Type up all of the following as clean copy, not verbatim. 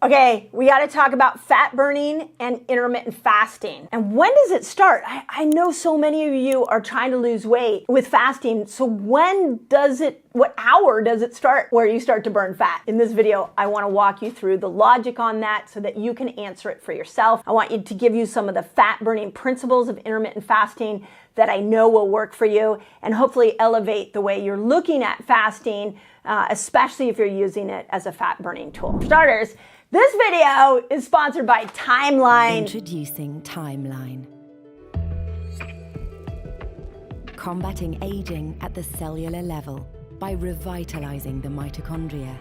Okay, we got to talk about fat burning and intermittent fasting. And when does it start? I know so many of you are trying to lose weight with fasting. So what hour does it start where you start to burn fat? In this video, I want to walk you through the logic on that so that you can answer it for yourself. I want to give you some of the fat burning principles of intermittent fasting that I know will work for you and hopefully elevate the way you're looking at fasting, especially if you're using it as a fat burning tool. For starters, this video is sponsored by Timeline. Introducing Timeline. Combating aging at the cellular level by revitalizing the mitochondria.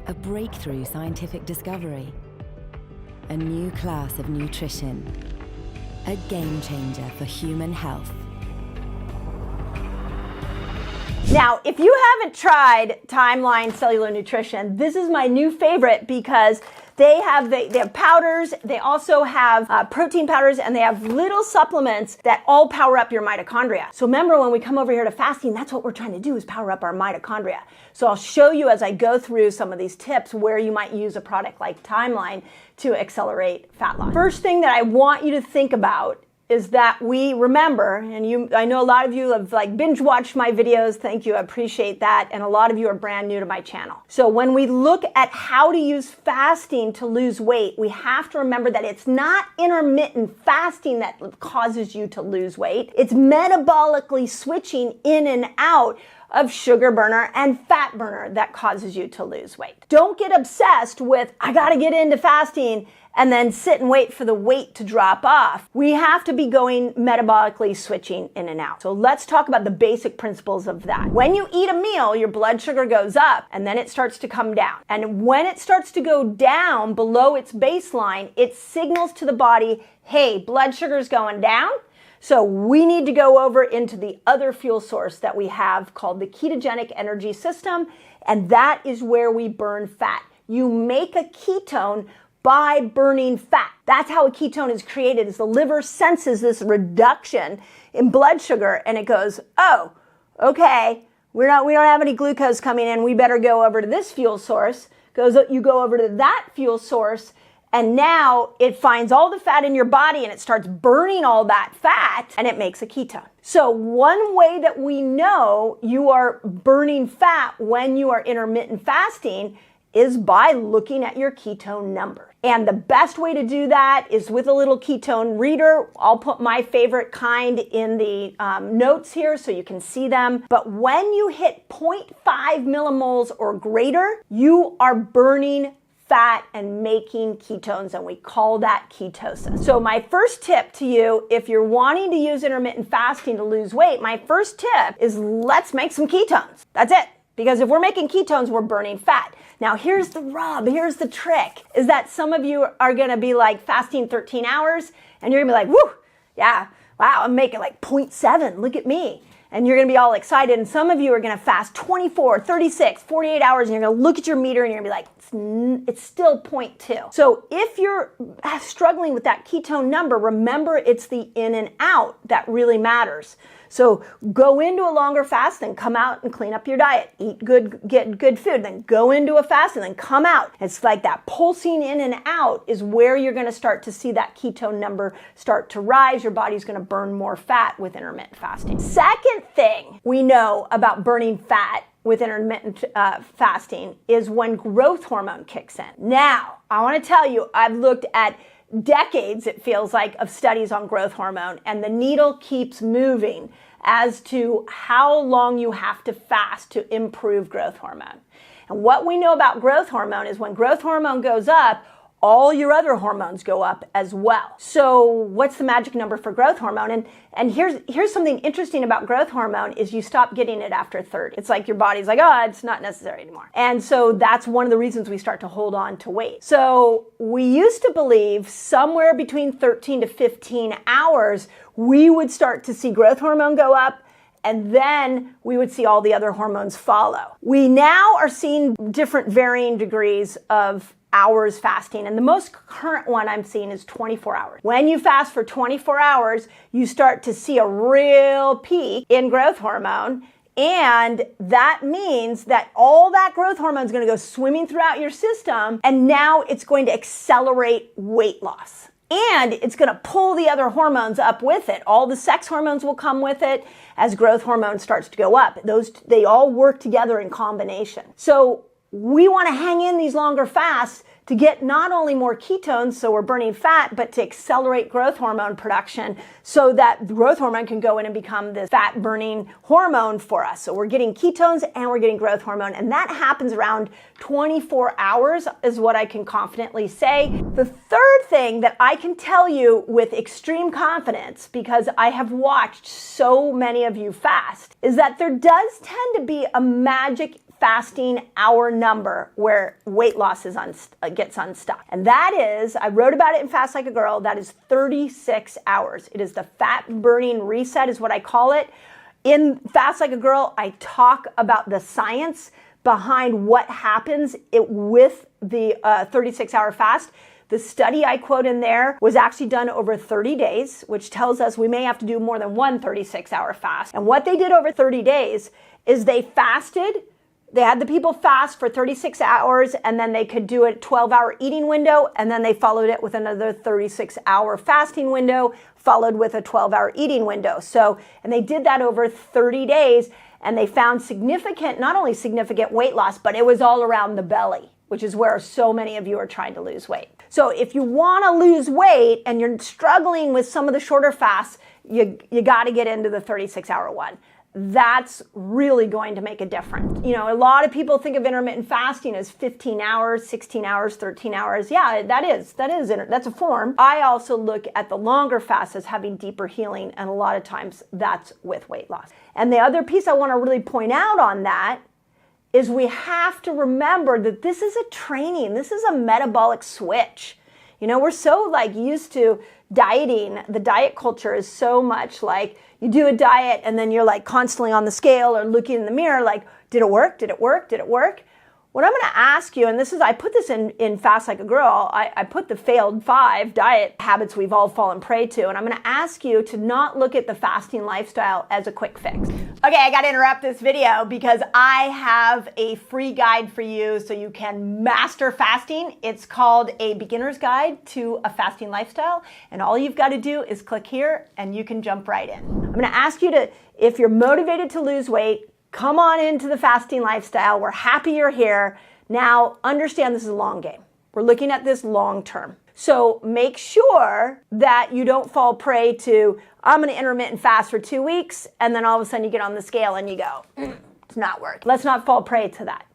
A breakthrough scientific discovery. A new class of nutrition. A game changer for human health. Now, if you haven't tried Timeline Cellular Nutrition, this is my new favorite because they have powders, they also have protein powders, and they have little supplements that all power up your mitochondria. So remember, when we come over here to fasting, that's what we're trying to do, is power up our mitochondria. So I'll show you as I go through some of these tips where you might use a product like Timeline to accelerate fat loss. First thing that I want you to think about is that we remember, and I know a lot of you have binge watched my videos, thank you, I appreciate that, and a lot of you are brand new to my channel. So when we look at how to use fasting to lose weight, we have to remember that it's not intermittent fasting that causes you to lose weight, it's metabolically switching in and out of sugar burner and fat burner that causes you to lose weight. Don't get obsessed with, I gotta get into fasting and then sit and wait for the weight to drop off. We have to be going metabolically switching in and out. So let's talk about the basic principles of that. When you eat a meal, your blood sugar goes up and then it starts to come down. And when it starts to go down below its baseline, it signals to the body, hey, blood sugar's going down. So we need to go over into the other fuel source that we have called the ketogenic energy system, and that is where we burn fat. You make a ketone by burning fat. That's how a ketone is created, is the liver senses this reduction in blood sugar and it goes, oh, okay, we don't have any glucose coming in, we better go over to this fuel source. You go over to that fuel source, and now it finds all the fat in your body and it starts burning all that fat and it makes a ketone. So one way that we know you are burning fat when you are intermittent fasting is by looking at your ketone number. And the best way to do that is with a little ketone reader. I'll put my favorite kind in the notes here so you can see them. But when you hit 0.5 millimoles or greater, you are burning fat and making ketones, and we call that ketosis. So my first tip to you, if you're wanting to use intermittent fasting to lose weight, my first tip is let's make some ketones. That's it. Because if we're making ketones, we're burning fat. Now here's the rub, here's the trick, is that some of you are gonna be fasting 13 hours, and you're gonna be like, woo, yeah, wow, I'm making 0.7, look at me. And you're gonna be all excited, and some of you are gonna fast 24, 36, 48 hours, and you're gonna look at your meter and you're gonna be like, it's still 0.2. So if you're struggling with that ketone number, remember it's the in and out that really matters. So go into a longer fast, then come out and clean up your diet. Eat good, get good food, then go into a fast and then come out. It's like that pulsing in and out is where you're gonna start to see that ketone number start to rise. Your body's gonna burn more fat with intermittent fasting. Second thing we know about burning fat with intermittent fasting is when growth hormone kicks in. Now, I wanna tell you, I've looked at decades, it feels like, of studies on growth hormone, and the needle keeps moving as to how long you have to fast to improve growth hormone. And what we know about growth hormone is when growth hormone goes up, all your other hormones go up as well. So what's the magic number for growth hormone? And here's something interesting about growth hormone is you stop getting it after 30. It's like your body's like, oh, it's not necessary anymore. And so that's one of the reasons we start to hold on to weight. So we used to believe somewhere between 13 to 15 hours, we would start to see growth hormone go up, and then we would see all the other hormones follow. We now are seeing different varying degrees of hours fasting, and the most current one I'm seeing is 24 hours. When you fast for 24 hours, you start to see a real peak in growth hormone And that means that all that growth hormone is going to go swimming throughout your system, and now it's going to accelerate weight loss. And it's going to pull the other hormones up with it. All the sex hormones will come with it as growth hormone starts to go up. They all work together in combination. So we want to hang in these longer fasts to get not only more ketones, so we're burning fat, but to accelerate growth hormone production so that growth hormone can go in and become this fat burning hormone for us. So we're getting ketones and we're getting growth hormone, and that happens around 24 hours is what I can confidently say. The third thing that I can tell you with extreme confidence, because I have watched so many of you fast, is that there does tend to be a magic fasting hour number where weight loss gets unstuck. And that is, I wrote about it in Fast Like a Girl, that is 36 hours. It is the fat burning reset is what I call it. In Fast Like a Girl, I talk about the science behind what happens with the 36-hour fast. The study I quote in there was actually done over 30 days, which tells us we may have to do more than one 36-hour fast. And what they did over 30 days is they fasted. They had the people fast for 36 hours, and then they could do a 12-hour eating window, and then they followed it with another 36-hour fasting window, followed with a 12-hour eating window. And they did that over 30 days, and they found not only significant weight loss, but it was all around the belly, which is where so many of you are trying to lose weight. So if you want to lose weight and you're struggling with some of the shorter fasts, you got to get into the 36-hour one. That's really going to make a difference. You know, a lot of people think of intermittent fasting as 15 hours, 16 hours, 13 hours. Yeah, that's a form. I also look at the longer fasts as having deeper healing, and a lot of times that's with weight loss. And the other piece I want to really point out on that is we have to remember that this is a training. This is a metabolic switch. You know, we're so used to dieting. The diet culture is so much like you do a diet and then you're constantly on the scale or looking in the mirror like, did it work? Did it work? Did it work? What I'm going to ask you, and I put this in Fast Like a Girl, I put the failed 5 diet habits we've all fallen prey to, and I'm going to ask you to not look at the fasting lifestyle as a quick fix. Okay, I got to interrupt this video because I have a free guide for you so you can master fasting. It's called A Beginner's Guide to a Fasting Lifestyle, and all you've got to do is click here and you can jump right in. I'm going to ask you to, if you're motivated to lose weight, come on into the fasting lifestyle. We're happy you're here. Now, understand this is a long game. We're looking at this long term. So make sure that you don't fall prey to, I'm going to intermittent fast for 2 weeks, and then all of a sudden you get on the scale and you go, it's not working. Let's not fall prey to that.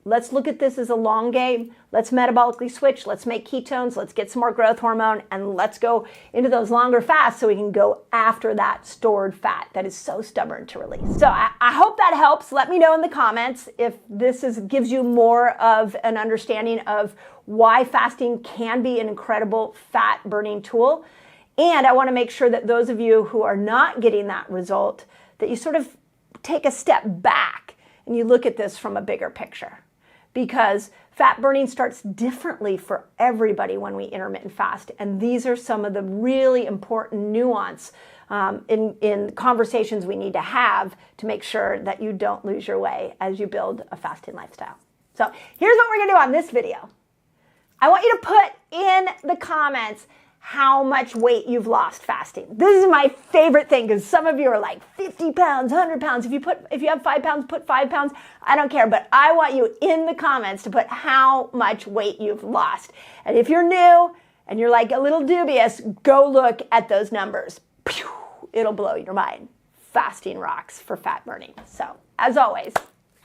Let's look at this as a long game. Let's metabolically switch. Let's make ketones. Let's get some more growth hormone, and let's go into those longer fasts so we can go after that stored fat that is so stubborn to release. So I hope that helps. Let me know in the comments if this gives you more of an understanding of why fasting can be an incredible fat burning tool. And I want to make sure that those of you who are not getting that result, that you sort of take a step back and you look at this from a bigger picture. Because fat burning starts differently for everybody when we intermittent fast. And these are some of the really important nuance in conversations we need to have to make sure that you don't lose your way as you build a fasting lifestyle. So here's what we're going to do on this video. I want you to put in the comments how much weight you've lost fasting. This is my favorite thing because some of you are like 50 pounds, 100 pounds. If you have 5 pounds, put 5 pounds. I don't care, but I want you in the comments to put how much weight you've lost. And if you're new and you're like a little dubious, go look at those numbers. Pew, it'll blow your mind. Fasting rocks for fat burning. So as always,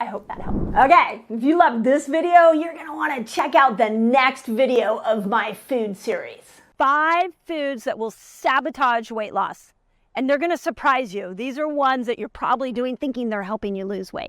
I hope that helped. Okay, if you love this video, you're gonna wanna check out the next video of my food series. 5 foods that will sabotage weight loss. And they're gonna surprise you. These are ones that you're probably doing thinking they're helping you lose weight.